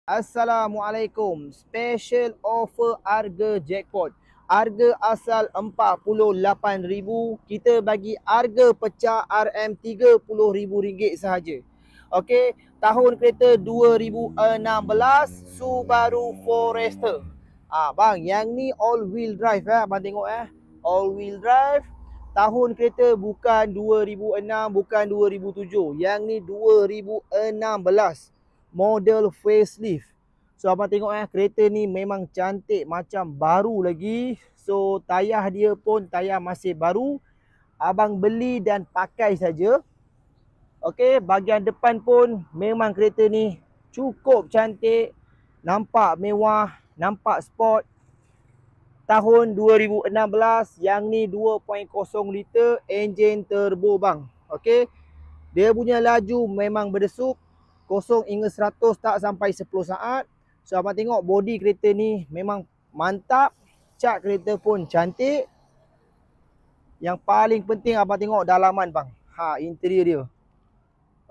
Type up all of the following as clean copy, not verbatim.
Assalamualaikum. Special offer harga jackpot. Harga asal 48,000, kita bagi harga pecah RM30,000 sahaja. Okey, tahun kereta 2016 Subaru Forester. Bang, yang ni all wheel drive abang tengok all wheel drive. Tahun kereta bukan 2006, bukan 2007. Yang ni 2016. Model facelift. So abang tengok kereta ni memang cantik macam baru lagi. So tayar dia pun tayar masih baru. Abang beli dan pakai saja. Okey, bahagian depan pun memang kereta ni cukup cantik. Nampak mewah, nampak sport. Tahun 2016, yang ni 2.0 liter enjin turbo bang. Okey. Dia punya laju memang berdesup. 0 hingga 100 tak sampai 10 saat. So abang tengok body kereta ni memang mantap. Cat kereta pun cantik. Yang paling penting abang tengok dalaman bang. Interior dia.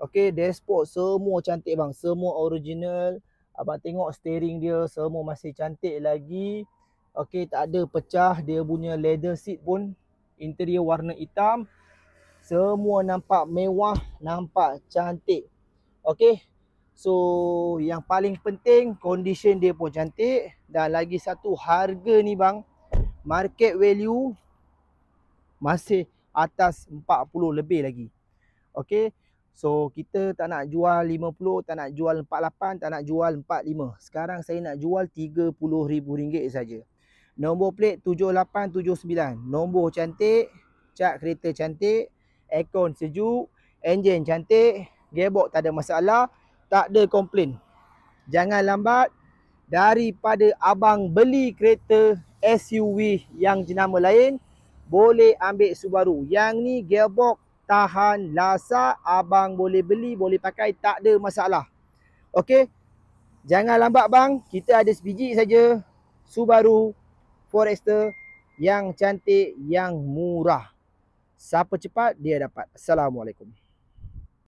Okey, dashboard semua cantik bang. Semua original. Abang tengok steering dia semua masih cantik lagi. Okey, tak ada pecah. Dia punya leather seat pun interior warna hitam. Semua nampak mewah, nampak cantik. Okey. So yang paling penting condition dia pun cantik. Dan lagi satu, harga ni bang, market value masih atas 40 lebih lagi. Okey. So kita tak nak jual 50, tak nak jual 48, tak nak jual 45. Sekarang saya nak jual RM30,000 saja. Nombor plate 7879. Nombor cantik, cat kereta cantik, aircon sejuk, enjin cantik, gearbox tak ada masalah, tak ada komplain. Jangan lambat. Daripada abang beli kereta SUV yang jenama lain, boleh ambil Subaru. Yang ni gearbox tahan lasak, abang boleh beli, boleh pakai, tak ada masalah. Okey. Jangan lambat bang, kita ada sebiji saja Subaru Forester yang cantik, yang murah. Siapa cepat dia dapat. Assalamualaikum.